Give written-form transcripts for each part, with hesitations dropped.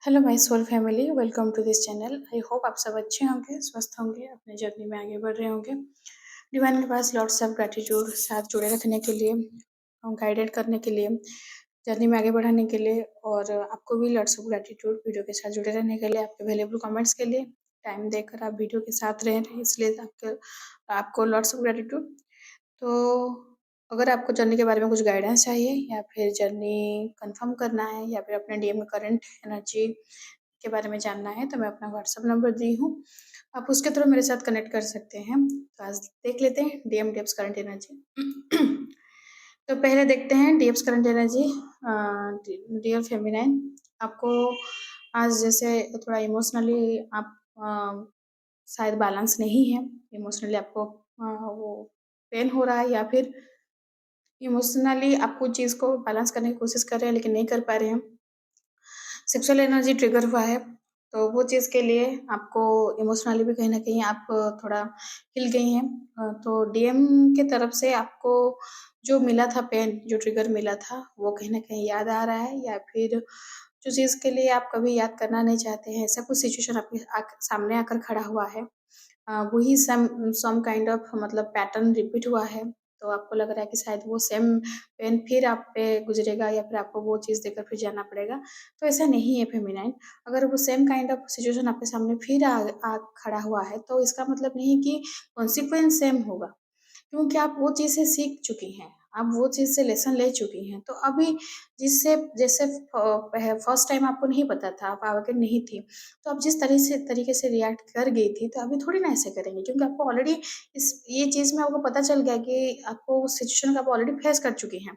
Hello my soul family, welcome to this channel. I hope आप सब अच्छे होंगे, स्वस्थ होंगे, अपने जर्नी में आगे बढ़ रहे होंगे। डिवाइन के पास लॉट्स ऑफ ग्रैटिट्यूड, साथ जुड़े रखने के लिए, गाइडेड करने के लिए, जर्नी में आगे बढ़ाने के लिए, और आपको भी लॉट्स ऑफ ग्रैटिट्यूड वीडियो के साथ जुड़े रहने के लिए, आपके वैल्यूएबल कमेंट्स के लिए, टाइम देकर आप वीडियो के साथ रह रहे हैं, इसलिए आपको लॉट्स ऑफ ग्रैटिट्यूड। तो अगर आपको जर्नी के बारे में कुछ गाइडेंस चाहिए या फिर जर्नी कंफर्म करना है या फिर अपने डीएम में करंट एनर्जी के बारे में जानना है, तो मैं अपना व्हाट्सअप नंबर दी हूँ, आप उसके थ्रू मेरे साथ कनेक्ट कर सकते हैं। तो आज देख लेते हैं डीएम डेप्स करंट एनर्जी। तो पहले देखते हैं dApps current energy. Dear feminine, आपको आज जैसे थोड़ा इमोशनली आप शायद बैलेंस नहीं है। इमोशनली आपको वो पेन हो रहा है या फिर इमोशनली आप कुछ चीज़ को बैलेंस करने की कोशिश कर रहे हैं लेकिन नहीं कर पा रहे हैं। सेक्सुअल एनर्जी ट्रिगर हुआ है, तो वो चीज़ के लिए आपको इमोशनली भी कहीं न कहीं आप थोड़ा हिल गई हैं। तो डीएम की तरफ से आपको जो मिला था पेन, जो ट्रिगर मिला था, वो कहीं न कहीं याद आ रहा है या फिर जो चीज़ के लिए आप कभी याद करना नहीं चाहते हैं, ऐसा कुछ सिचुएशन आपके सामने आकर खड़ा हुआ है। वही सम काइंड ऑफ मतलब पैटर्न रिपीट हुआ है, तो आपको लग रहा है कि शायद वो सेम पेन फिर आप पे गुज़रेगा या फिर आपको वो चीज़ देकर फिर जाना पड़ेगा। तो ऐसा नहीं है फेमिनाइन, अगर वो सेम काइंड ऑफ सिचुएशन आपके सामने फिर आ खड़ा हुआ है, तो इसका मतलब नहीं है कि कॉन्सिक्वेंस सेम होगा। क्योंकि आप वो चीज़ से सीख चुकी हैं, आप वो चीज़ से लेसन ले चुकी हैं। तो अभी जिससे जैसे फर्स्ट टाइम आपको नहीं पता था, आप अवेयर नहीं थी, तो आप जिस तरीके से रिएक्ट कर गई थी, तो अभी थोड़ी ना ऐसे करेंगी, क्योंकि आपको ऑलरेडी इस ये चीज़ में आपको पता चल गया कि आपको उस सिचुएशन को आप ऑलरेडी फेस कर चुकी हैं।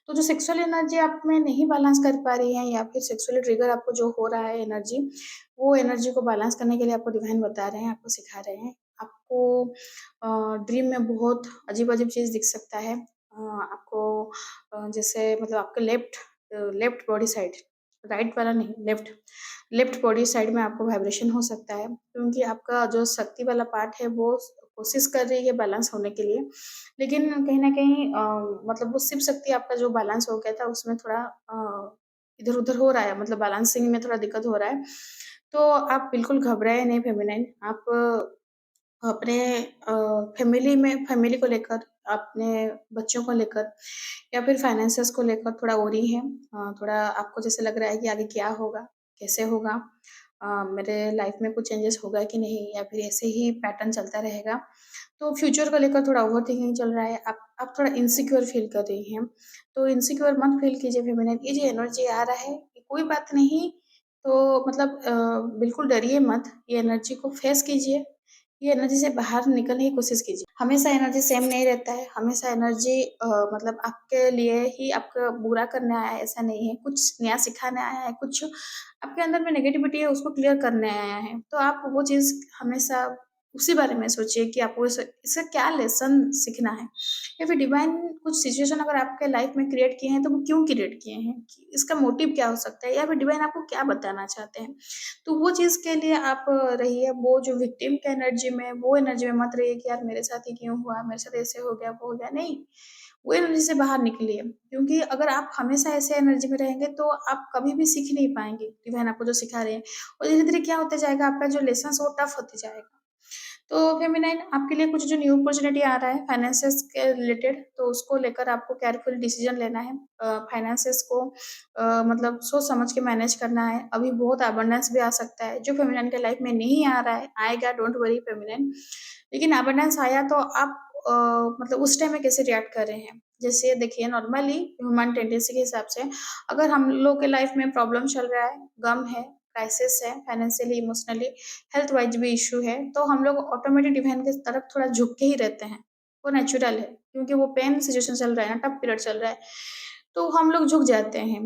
तो जो सेक्सुअल एनर्जी आप में नहीं बैलेंस कर पा रही हैं या फिर सेक्सुअली ट्रिगर आपको जो हो रहा है एनर्जी, वो एनर्जी को बैलेंस करने के लिए आपको डिवाइन बता रहे हैं, आपको सिखा रहे हैं। आपको ड्रीम में बहुत अजीब-अजीब चीज़ दिख सकता है। आपको जैसे मतलब आपके लेफ्ट बॉडी साइड, राइट वाला नहीं, लेफ्ट बॉडी साइड में आपको वाइब्रेशन हो सकता है, क्योंकि आपका जो शक्ति वाला पार्ट है वो कोशिश कर रही है बैलेंस होने के लिए, लेकिन कहीं न कहीं मतलब वो शिव शक्ति आपका जो बैलेंस हो गया था उसमें थोड़ा इधर-उधर हो रहा है, मतलब बैलेंसिंग में थोड़ा दिक्कत हो रहा है। तो आप बिल्कुल घबराएँ नहीं फेमिनाइन, आप अपने फैमिली को लेकर, अपने बच्चों को लेकर या फिर फाइनेंसेस को लेकर थोड़ा वरी है। थोड़ा आपको जैसे लग रहा है कि आगे क्या होगा, कैसे होगा? मेरे लाइफ में कुछ चेंजेस होगा कि नहीं या फिर ऐसे ही पैटर्न चलता रहेगा? तो फ्यूचर को लेकर थोड़ा ओवरथिंकिंग चल रहा है। आप थोड़ा इनसिक्योर फ़ील कर रही हैं। तो इनसिक्योर मत फ़ील कीजिए फेमिनिन, ये जो एनर्जी आ रहा है, ये कोई बात नहीं। तो मतलब बिल्कुल डरिए मत, ये एनर्जी को फेस कीजिए, ये एनर्जी से बाहर निकलने की कोशिश कीजिए। हमेशा एनर्जी सेम नहीं रहता है, हमेशा एनर्जी मतलब आपके लिए ही आपका बुरा करने आया है, ऐसा नहीं है। कुछ नया सिखाने आया है, कुछ आपके अंदर में नेगेटिविटी है, उसको क्लियर करने आया है। तो आप वो चीज़ हमेशा उसी बारे में सोचिए कि आपको इसका क्या लेसन सीखना है, या फिर डिवाइन कुछ सिचुएशन अगर आपके लाइफ में क्रिएट किए हैं, तो वो क्यों क्रिएट किए हैं? कि इसका मोटिव क्या हो सकता है, या फिर डिवाइन आपको क्या बताना चाहते हैं? तो वो चीज़ के लिए आप रहिए, वो जो विक्टिम के एनर्जी में, वो एनर्जी में मत रहिए कि यार मेरे साथ ही क्यों हुआ, मेरे साथ ऐसे हो गया, वो हो गया, नहीं। वो एनर्जी से बाहर निकलिए, क्योंकि अगर आप हमेशा ऐसे एनर्जी में रहेंगे, तो आप कभी भी सीख नहीं पाएँगे, डिवाइन आपको जो सिखा रहे हैं। और धीरे-धीरे क्या होते जाएगा, आपका जो लेसन्स वो टफ होते जाएगा। तो फेमिनाइन, आपके लिए कुछ जो न्यू अपॉर्च्युनिटी आ रहा है फाइनेंसेस के रिलेटेड, तो उसको लेकर आपको केयरफुल डिसीजन लेना है। फाइनेंसेस को मतलब सोच समझ के मैनेज करना है। अभी बहुत अबंडेंस भी आ सकता है, जो फेमिनाइन के लाइफ में नहीं आ रहा है, आएगा, डोंट वरी फेमिनाइन। लेकिन अबंडेंस आया तो आप मतलब उस टाइम में कैसे रिएक्ट कर रहे हैं? जैसे देखिए, नॉर्मली ह्यूमन टेंडेंसी के हिसाब से अगर हम लोग के लाइफ में प्रॉब्लम चल रहा है, गम है, क्राइसिस है, फाइनेंशियली, इमोशनली, हेल्थ वाइज भी इश्यू है, तो हम लोग ऑटोमेटिक डिवाइन की तरफ थोड़ा झुक के ही रहते हैं। वो नेचुरल है, क्योंकि वो पेन सिचुएशन चल रहा है ना, टफ पीरियड चल रहा है, तो हम लोग झुक जाते हैं।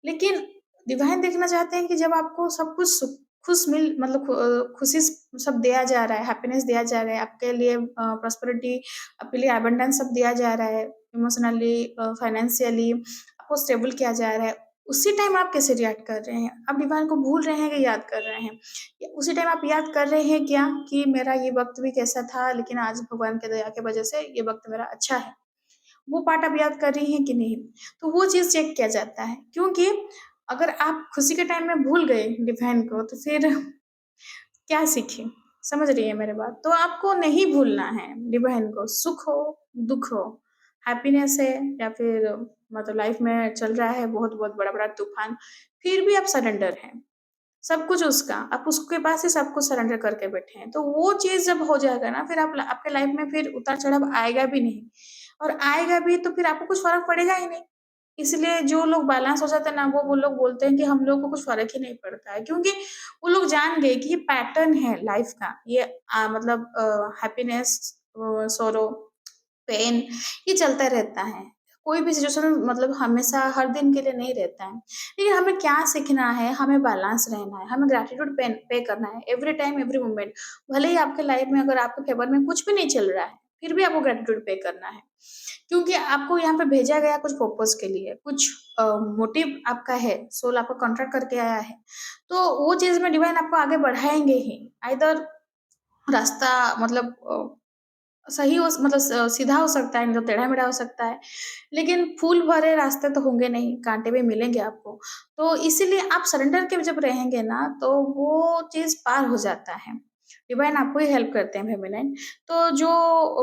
लेकिन डिवाइन देखना चाहते हैं कि जब आपको सब कुछ खुश मिल मतलब खुशी सब दिया जा रहा है, हैप्पीनेस दिया जा रहा है, आपके लिए प्रॉस्पेरिटी, आपके लिए अबंडेंस सब दिया जा रहा है, इमोशनली, फाइनेंशियली आपको स्टेबल किया जा रहा है, उसी टाइम आप कैसे रिएक्ट कर रहे हैं? आप डिवाइन को भूल रहे हैं कि याद कर रहे हैं? या उसी टाइम आप याद कर रहे हैं क्या कि मेरा ये वक़्त भी कैसा था, लेकिन आज भगवान की दया की वजह से ये वक़्त मेरा अच्छा है। वो पार्ट आप याद कर रही हैं कि नहीं? तो वो चीज़ चेक किया जाता है, क्योंकि अगर आप खुशी के टाइम में भूल गए डिवाइन को तो फिर क्या सीखे? समझ रही हैं मेरी बात? तो आपको नहीं भूलना है डिवाइन को, सुख हो, दुःख हो, हैप्पीनेस है या फिर मतलब लाइफ में चल रहा है बहुत-बहुत बड़ा-बड़ा तूफ़ान, फिर भी आप सरेंडर हैं। सब कुछ उसका, आप उसके पास ही सब कुछ सरेंडर करके बैठे हैं। तो वो चीज़ जब हो जाएगा ना फिर आप आपके लाइफ में फिर उतार-चढ़ाव आएगा भी नहीं और आएगा भी तो फिर आपको कुछ फ़र्क पड़ेगा ही नहीं। इसलिए जो लोग बैलेंस हो जाते हैं ना वो लोग बोलते हैं कि हम लोग को कुछ फ़र्क ही नहीं पड़ता है क्योंकि वो लोग जान गए कि ये पैटर्न है लाइफ का। ये मतलब हैप्पीनेस सॉरो, पेन ये चलता रहता है। कोई भी सिचुएशन मतलब हमेशा हर दिन के लिए नहीं रहता है। लेकिन हमें क्या सीखना है, हमें बैलेंस रहना है, हमें ग्रैटिट्यूड पे करना है एवरी टाइम, एवरी मोमेंट। भले ही आपके लाइफ में अगर आपके फेवर में कुछ भी नहीं चल रहा है, फिर भी आपको ग्रैटिट्यूड पे करना है। क्योंकि आपको यहाँ पे भेजा गया कुछ पर्पज़ के लिए, कुछ मोटिव आपका है, सोल आपको कॉन्ट्रैक्ट करके आया है। तो वो चीज़ में डिवाइन आपको आगे बढ़ाएँगे ही। आइदर रास्ता मतलब सही हो मतलब सीधा हो सकता है, नहीं तो टेढ़ा-मेढ़ा हो सकता है। लेकिन फूल भरे रास्ते तो होंगे नहीं, काँटे भी मिलेंगे आपको। तो इसीलिए आप सरेंडर के जब रहेंगे ना, तो वो चीज़ पार हो जाता है। डिवाइन आपको ही हेल्प करते हैं फेमिनाइन। तो जो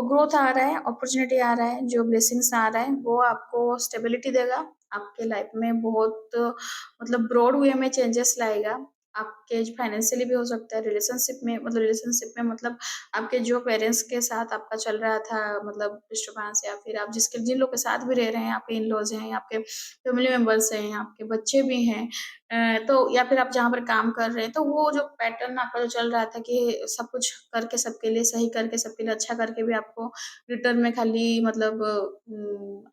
ग्रोथ आ रहा है, अपॉर्च्युनिटी आ रहा है, जो ब्लेसिंग्स आ रहा है, वो आपको स्टेबिलिटी देगा। आपके लाइफ में बहुत मतलब ब्रॉड वे में चेंजेस लाएगा। आपके फाइनेंशियली भी हो सकता है, रिलेशनशिप में मतलब आपके जो पेरेंट्स के साथ आपका चल रहा था मतलब डिस्टर्बेंस या फिर आप जिन लोग के साथ भी रह रहे हैं, आपके इन-लॉज़ हैं, आपके फैमिली मेंबर्स हैं, आपके बच्चे भी हैं तो या फिर आप जहाँ पर काम कर रहे हैं, तो वो जो पैटर्न आपका जो चल रहा था कि सब कुछ करके सबके लिए सही करके, सबके लिए अच्छा करके भी आपको रिटर्न में खाली मतलब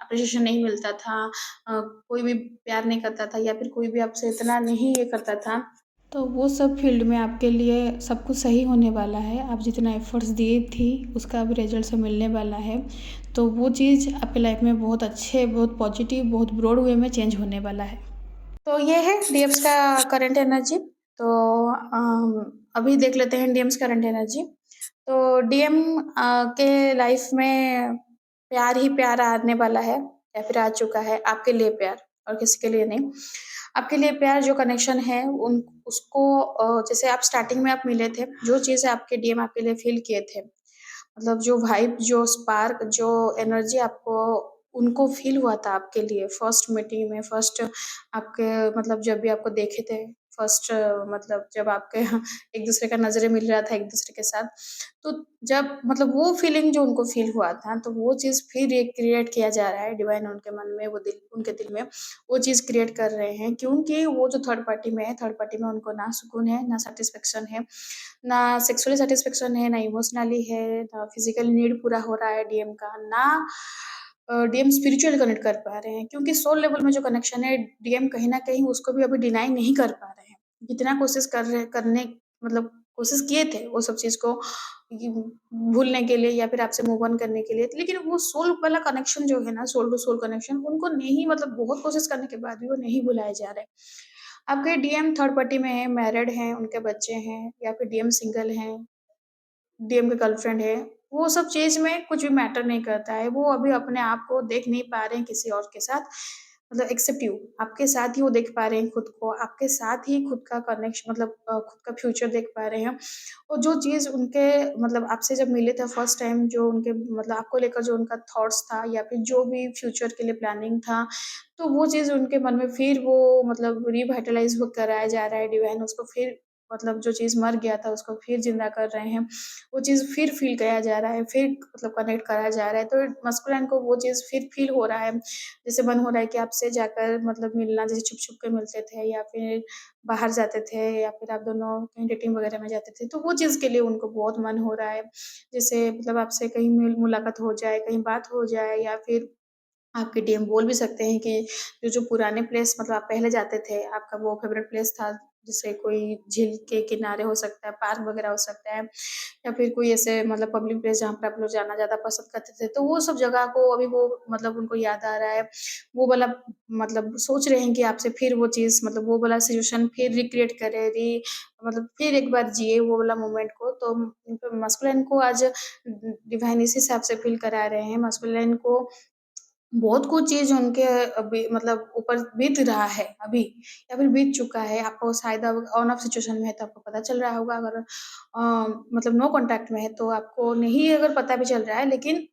एप्रिसिएशन नहीं मिलता था। कोई भी प्यार नहीं करता था या फिर कोई भी आपसे इतना नहीं ये करता था। तो वो सब फ़ील्ड में आपके लिए सब कुछ सही होने वाला है। आप जितना एफ़र्ट्स दिए थी, उसका अब रिज़ल्ट सब मिलने वाला है। तो वो चीज़ आपके लाइफ़ में बहुत अच्छे, बहुत पॉज़िटिव, बहुत ब्रॉड वे में चेंज होने वाला है। तो ये है डीएम्स का करंट एनर्जी। तो अभी देख लेते हैं डीएम्स करंट एनर्जी। तो डीएम के लाइफ़ में प्यार ही प्यार आने वाला है या फिर आ चुका है, आपके लिए प्यार और किसी के लिए नहीं। आपके लिए प्यार जो कनेक्शन है उन उसको जैसे आप स्टार्टिंग में आप मिले थे, जो चीज़ें आपके डीएम आपके लिए फ़ील किए थे, मतलब जो वाइब, जो स्पार्क, जो एनर्जी आपको उनको फ़ील हुआ था आपके लिए फर्स्ट मीटिंग में, फर्स्ट आपके मतलब जब भी आपको देखे थे, फर्स्ट मतलब जब आपके एक-दूसरे का नज़रें मिल रहा था एक-दूसरे के साथ, तो जब मतलब वो फीलिंग जो उनको फ़ील हुआ था, तो वो चीज़ फिर रिक्रिएट किया जा रहा है डिवाइन उनके मन में, वो दिल उनके दिल में वो चीज़ क्रिएट कर रहे हैं क्योंकि वो जो थर्ड पार्टी में है, थर्ड पार्टी में उनको ना सुकून है, ना सैटिस्फैक्शन है, ना सेक्सुअली सैटिस्फैक्शन है, ना इमोशनली है, ना फिज़िकल नीड पूरा हो रहा है डीएम का, ना डीएम स्पिरिचुअली कनेक्ट कर पा रहे हैं क्योंकि सोल लेवल में जो कनेक्शन है, डीएम कहीं न कहीं उसको भी अभी डिनाई नहीं कर पा रहे हैं। जितना कोशिश कर रहे करने मतलब कोशिश किए थे वो सब चीज़ को ये भूलने के लिए या फिर आपसे मूव ऑन करने के लिए, लेकिन वो सोल वाला कनेक्शन जो है ना, सोल टू सोल कनेक्शन उनको नहीं मतलब बहुत कोशिश करने के बाद भी वो नहीं भुलाए जा रहे। आपके डीएम थर्ड पार्टी में हैं, मैरिड हैं, उनके बच्चे हैं या फिर डीएम सिंगल हैं, डीएम की गर्लफ्रेंड है, वो सब चीज़ में कुछ भी मैटर नहीं करता है। वो अभी अपने आप को देख नहीं पा रहे हैं किसी और के साथ, मतलब एक्सेप्ट यू, आपके साथ ही वो देख पा रहे हैं खुद को, आपके साथ ही खुद का मतलब खुद का फ्यूचर देख पा रहे हैं। और जो चीज़ उनके मतलब आपसे जब मिले थे फर्स्ट टाइम जो उनके मतलब आपको लेकर जो उनका थॉट्स था या फिर जो भी फ्यूचर के लिए प्लानिंग था, तो वो चीज़ उनके मन में फिर वो मतलब रिवाइटलाइज़ हो कराया जा रहा है डिवाइन उसको फिर मतलब जो चीज़ मर गया था उसको फिर ज़िंदा कर रहे हैं। वो चीज़ फिर फ़ील कराया जा रहा है, फिर मतलब कनेक्ट कराया जा रहा है, तो मस्कुलिन को वो चीज़ फिर फ़ील हो रहा है। जैसे मन हो रहा है कि आपसे जाकर मतलब मिलना, जैसे छुप-छुप के मिलते थे या फिर बाहर जाते थे या फिर आप दोनों कहीं डेटिंग वगैरह में जाते थे, तो वो चीज़ के लिए उनको बहुत मन हो रहा है। जैसे मतलब आपसे कहीं मुलाकात हो जाए, कहीं बात हो जाए या फिर आपके डीएम बोल भी सकते हैं कि जो पुराने प्लेस मतलब आप पहले जाते थे, आपका वो फ़ेवरेट प्लेस था, जैसे कोई झील के किनारे हो सकता है, पार्क वगैरह हो सकता है या फिर कोई ऐसे मतलब पब्लिक प्लेस जहाँ पे आप लोग जाना ज़्यादा पसंद करते थे, तो वो सब जगह को अभी वो मतलब उनको याद आ रहा है। वो वाला मतलब सोच रहे हैं कि आपसे फिर वो चीज़ मतलब वो वाला सिचुएशन फिर रिक्रिएट करें, मतलब फिर एक बार जिए वो वाला मोमेंट को, तो मस्कुलिन को आज डिवाइन इस हिसाब से फ़ील करा रहे हैं। मस्कुलिन को बहुत कुछ चीज़ उनके अभी मतलब ऊपर बीत रहा है अभी या फिर बीत चुका है। आपको शायद अब ऑन ऑफ सिचुएशन में है तो आपको पता चल रहा होगा अगर मतलब नो कॉन्टैक्ट में है तो आपको नहीं अगर पता भी चल रहा है लेकिन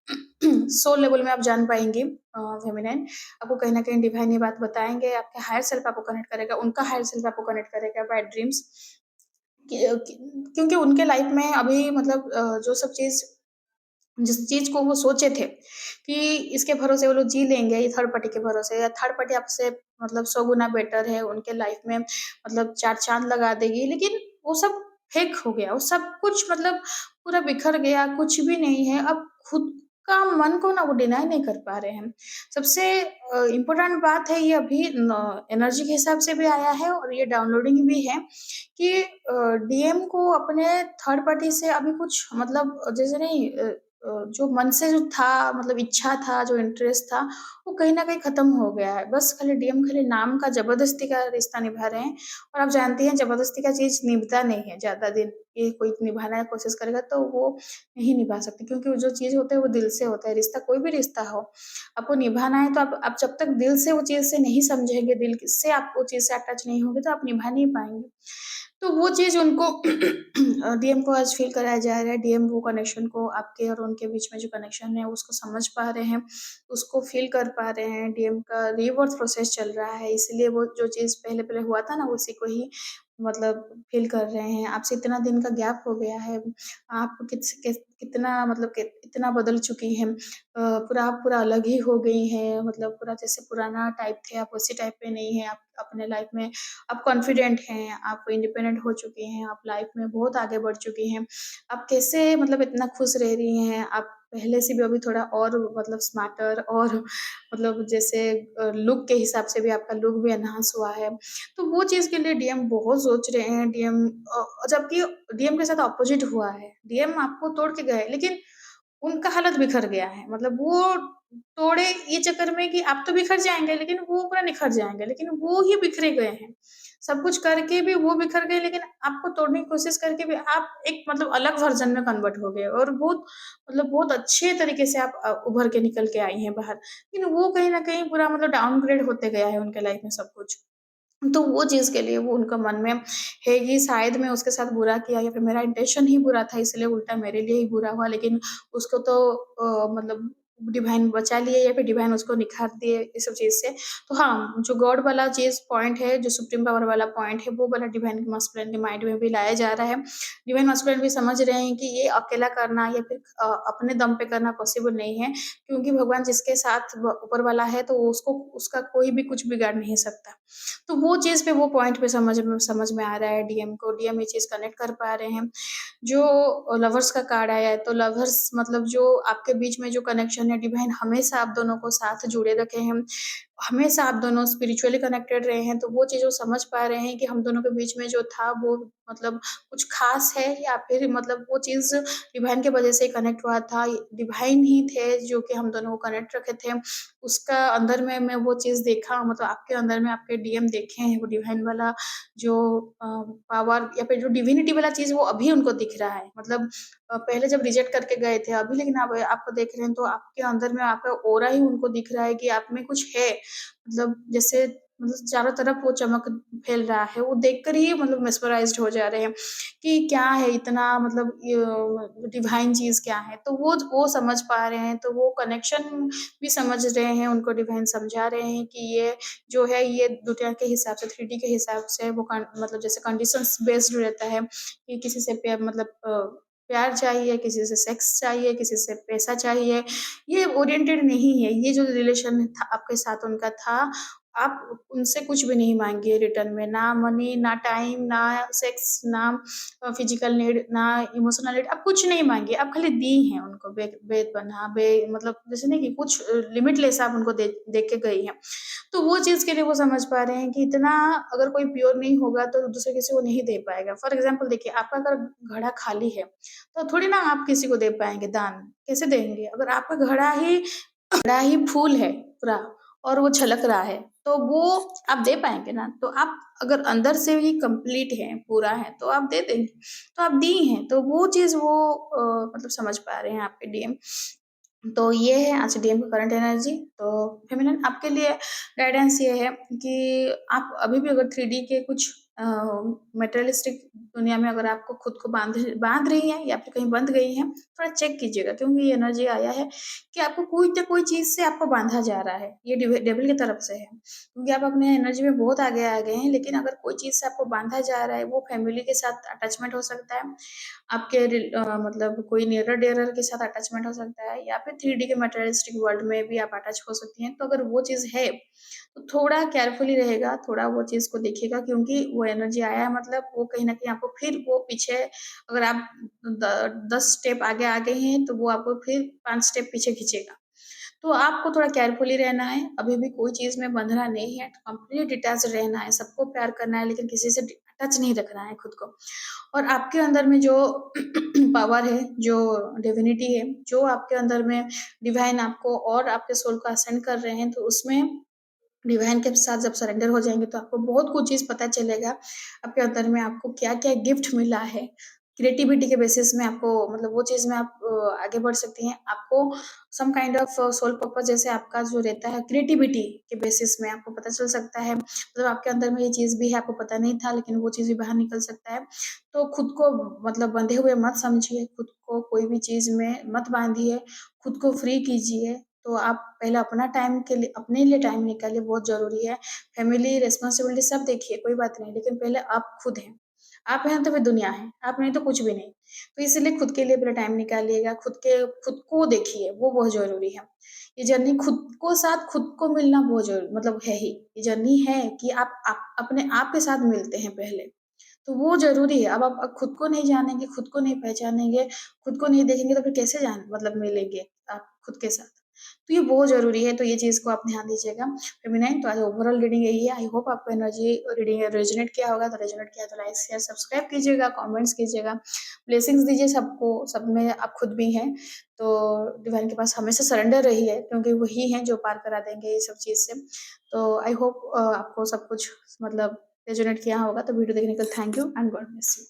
सोल लेवल में आप जान पाएँगे फेमिनिन आपको कहीं न कहीं डिवाइन ये बात बताएँगे, आपके हायर सेल्फ आपको कनेक्ट करेगा, उनका हायर सेल्फ आपको कनेक्ट करेगा बाय ड्रीम्स। क्योंकि उनके लाइफ में अभी मतलब जो सब चीज़ जिस चीज़ को वो सोचे थे कि इसके भरोसे वो लोग जी लेंगे, ये थर्ड पार्टी के भरोसे या थर्ड पार्टी आपसे मतलब 100 गुना बेटर है, उनके लाइफ में मतलब 4 चाँद लगा देगी, लेकिन वो सब फेक हो गया, वो सब कुछ मतलब पूरा बिखर गया, कुछ भी नहीं है। अब खुद का मन को ना वो डिनाई नहीं कर पा रहे हैं। सबसे इम्पोर्टेंट बात है ये अभी न एनर्जी के हिसाब से भी आया है और ये डाउनलोडिंग भी है कि डीएम को अपने थर्ड पार्टी से अभी कुछ मतलब जैसे नहीं जो मन से जो था मतलब इच्छा था, जो इंटरेस्ट था, वो कहीं न कहीं खत्म हो गया है। बस खाली डीएम खाली नाम का ज़बरदस्ती का रिश्ता निभा रहे हैं और आप जानती हैं ज़बरदस्ती का चीज़ निभता नहीं है ज़्यादा दिन। ये कोई निभाने की कोशिश करेगा तो वो नहीं निभा सकते क्योंकि वो जो चीज़ होता है वो दिल से होता है। रिश्ता कोई भी रिश्ता हो, आपको निभाना है तो आप जब तक दिल से वो चीज़ से नहीं समझेंगे, दिल से आप वो चीज़ से अटैच नहीं होंगे तो आप निभा नहीं पाएँगे। तो वो चीज़ उनको डीएम को आज फ़ील कराया जा रहा है, डीएम वो कनेक्शन को आपके और उनके बीच में जो कनेक्शन है उसको समझ पा रहे हैं, उसको फ़ील कर पा रहे हैं, डीएम का रीबर्थ प्रोसेस चल रहा है, इसलिए वो जो चीज़ पहले-पहले हुआ था ना उसी को ही मतलब फ़ील कर रहे हैं। आपसे इतना दिन का गैप हो गया है, आप कितना मतलब कि इतना बदल चुकी हैं। पूरा आप पूरा अलग ही हो गई हैं, मतलब पूरा जैसे पुराना टाइप थे, आप वैसे टाइप पे नहीं हैं, आप अपने लाइफ़ में आप कॉन्फिडेंट हैं, आप इंडिपेंडेंट हो चुकी हैं, आप लाइफ़ में बहुत आगे बढ़ चुकी हैं। आप कैसे मतलब इतना खुश रह रही हैं, आप पहले से भी अभी थोड़ा और मतलब स्मार्टर और मतलब जैसे लुक के हिसाब से भी आपका लुक भी एनहांस हुआ है। तो वो चीज़ के लिए डीएम बहुत सोच रहे हैं, जबकि डीएम के साथ अपोज़िट हुआ है। डीएम आपको तोड़ के गए, लेकिन उनका हालत बिखर गया है। मतलब वो तोड़े ये चक्कर में कि आप तो बिखर जाएँगे, लेकिन वो पूरा निखर जाएँगे, लेकिन वो ही बिखरे गए हैं। सब कुछ करके भी वो बिखर गए, लेकिन आपको तोड़ने की कोशिश करके भी आप एक मतलब अलग वर्ज़न में कन्वर्ट हो गए और बहुत मतलब बहुत अच्छे तरीके से आप उभर के निकल के आई हैं बाहर। लेकिन वो कहीं न कहीं पूरा मतलब डाउनग्रेड होते गया है उनके लाइफ़ में सब कुछ। तो वो चीज़ के लिए वो उनका मन में है कि शायद मैं उसके साथ बुरा किया या फिर मेरा इंटेंशन ही बुरा था इसलिए उल्टा मेरे लिए ही बुरा हुआ लेकिन उसको तो मतलब डिवाइन बचा लिए या फिर डिवाइन उसको निखार दिए इस सब चीज़ से। तो हाँ, जो गॉड वाला चीज़ पॉइंट है, जो सुप्रीम पावर वाला पॉइंट है, वो वाला डिवाइन मास्कुलिन के माइंड में भी लाया जा रहा है। डिवाइन मास्कुलिन भी समझ रहे हैं कि ये अकेला करना या फिर अपने दम पे करना पॉसिबल नहीं है क्योंकि भगवान जिसके साथ ऊपर वाला है तो उसको उसका कोई भी कुछ बिगाड़ नहीं सकता। तो वो चीज़ पे वो पॉइंट पे समझ में आ रहा है डीएम को, डीएम ये चीज़ कनेक्ट कर पा रहे हैं। जो लवर्स का कार्ड आया है, तो लवर्स मतलब जो आपके बीच में जो कनेक्शन है, डिवाइन हमेशा आप दोनों को साथ जुड़े रखे हैं। हमेशा आप दोनों स्पिरिचुअली कनेक्टेड रहे हैं, तो वो चीज़ वो समझ पा रहे हैं कि हम दोनों के बीच में जो था वो मतलब कुछ ख़ास है या फिर मतलब वो चीज़ डिवाइन की वज़ह से ही कनेक्ट हुआ था। डिवाइन ही थे जो कि हम दोनों को कनेक्ट रखे थे। उसका अंदर में मैं वो चीज़ देखा मतलब आपके अंदर में आपके डीएम देखे हैं, वो डिवाइन वाला जो पावर या फिर जो डिविनिटी वाला चीज़ वो अभी उनको दिख रहा है। मतलब पहले जब रिजेक्ट करके गए थे, अभी लेकिन अब आपको देख रहे हैं तो आपके अंदर में आपका ऑरा ही उनको दिख रहा है कि आप में कुछ है। मतलब जैसे मतलब चारों तरफ वो चमक फैल रहा है, वो देखकर ही मतलब मेस्मराइज़्ड हो जा रहे हैं कि क्या है इतना मतलब डिवाइन चीज़ क्या है? तो वो समझ पा रहे हैं, तो वो कनेक्शन भी समझ रहे हैं, उनको डिवाइन समझा रहे हैं कि ये जो है ये दुनिया के हिसाब से 3D के हिसाब से वो मतलब जैसे कंडीशंस बेस्ड रहता है कि किसी से मतलब प्यार चाहिए, किसी से सेक्स चाहिए, किसी से पैसा चाहिए, ये ओरिएंटेड नहीं है। ये जो रिलेशन था आपके साथ उनका था, आप उनसे कुछ भी नहीं माँगिए रिटर्न में, ना मनी, ना टाइम, ना सेक्स, ना फिज़िकल नीड, ना इमोशनल नीड, आप कुछ नहीं माँगिए, आप खाली दी हैं उनको बेपनाह मतलब जैसे नहीं कि कुछ लिमिटलेस आप उनको दे के गई हैं। तो वो चीज़ के लिए वो समझ पा रहे हैं कि इतना अगर कोई प्योर नहीं होगा तो दूसरे किसी को नहीं दे पाएगा। फॉर एग्ज़ाम्पल देखिए आपका अगर घड़ा खाली है, तो थोड़ी ना आप किसी को दे पाएँगे दान, कैसे देंगे? अगर आपका घड़ा ही फूल है पूरा और वो छलक रहा है, तो वो आप दे पाएँगे ना? तो आप अगर अंदर से ही कंप्लीट हैं, पूरा है, तो आप दे देंगे। तो आप दी हैं, तो वो चीज़ वो मतलब समझ पा रहे हैं आपके डीएम। तो ये है आज डीएम की करंट एनर्जी। तो फेमिनिन आपके लिए गाइडेंस ये है कि आप अभी भी अगर 3D के कुछ मटेरियलिस्टिक दुनिया में अगर आपको खुद को बांध रही हैं या फिर कहीं बंध गई हैं, थोड़ा चेक कीजिएगा, क्योंकि ये एनर्जी आया है कि आपको कोई ना कोई चीज़ से आपको बांधा जा रहा है। ये डेविल की तरफ से है, क्योंकि आप अपने एनर्जी में बहुत आगे आ गए हैं, लेकिन अगर कोई चीज़ से आपको बांधा जा रहा है, वो फैमिली के साथ अटैचमेंट हो सकता है, आपके मतलब कोई नियरर डियरर के साथ अटैचमेंट हो सकता है, या फिर 3D के मटेरियलिस्टिक वर्ल्ड में भी आप अटैच हो सकती हैं। तो अगर वो चीज़ है, तो थोड़ा केयरफुली रहेगा, थोड़ा वो चीज़ को देखिएगा, क्योंकि वो एनर्जी आया है मतलब वो कहीं न कहीं आपको फिर वो पीछे, अगर आप द 10 स्टेप आगे आ गए हैं, तो वो आपको फिर 5 स्टेप पीछे खींचेगा। तो आपको थोड़ा केयरफुली रहना है, अभी भी कोई चीज़ में बंधना नहीं है, कंप्लीट डिटैच रहना है, सबको प्यार करना है, लेकिन किसी से टच नहीं रखना है खुद को। और आपके अंदर में जो पावर है, जो डिविनिटी है, जो आपके अंदर में डिवाइन आपको और आपके सोल को असेंड कर रहे हैं, तो उसमें डिवाइन के साथ जब सरेंडर हो जाएँगे, तो आपको बहुत कुछ चीज़ पता चलेगा, आपके अंदर में आपको क्या-क्या गिफ्ट मिला है। क्रिएटिविटी के बेसिस में आपको मतलब वो चीज़ में आप आगे बढ़ सकती हैं। आपको some kind of soul purpose जैसे आपका जो रहता है क्रिएटिविटी के बेसिस में आपको पता चल सकता है। मतलब आपके अंदर में ये चीज़ भी है, आपको पता नहीं था, लेकिन वो चीज़ भी बाहर निकल सकता है। तो खुद को मतलब बंधे हुए मत समझिए, खुद को कोई भी चीज़ में मत बाँधिए, खुद को फ्री कीजिए। तो आप पहले अपना टाइम के लिए अपने लिए टाइम निकालिए, बहुत ज़रूरी है। फैमिली, रिस्पॉन्सिबिलिटी सब देखिए, कोई बात नहीं, लेकिन पहले आप खुद हैं। आप हैं तो फिर दुनिया है, आप नहीं तो कुछ भी नहीं। तो इसीलिए खुद के लिए पहले टाइम निकालिएगा, खुद को देखिए, वो बहुत ज़रूरी है। ये जर्नी खुद को साथ खुद को मिलना बहुत मतलब है ही। ये जर्नी है कि आप अपने आप के साथ मिलते हैं पहले। तो वो ज़रूरी है। अब आप खुद को नहीं जानेंगे, खुद को नहीं पहचानेंगे, खुद को नहीं देखेंगे, तो फिर कैसे मतलब मिलेंगे आप खुद के साथ। तो ये बहुत ज़रूरी है, तो ये चीज़ को आप ध्यान दीजिएगा। फेमिनाइन तो आज ओवरऑल रीडिंग यही है। आई होप आपको एनर्जी रीडिंग रेज़ोनेट किया होगा, तो रेज़ोनेट किया तो लाइक, शेयर, सब्सक्राइब कीजिएगा, कमेंट्स कीजिएगा, ब्लेसिंग्स दीजिए सबको, सब में आप खुद भी हैं। तो डिवाइन के पास हमेशा सरेंडर रहिए, क्योंकि वही हैं जो पार करा देंगे ये सब चीज़ से। तो आई होप आपको सब कुछ मतलब रेज़ोनेट किया होगा। तो वीडियो देखने के लिए thank you and God bless you.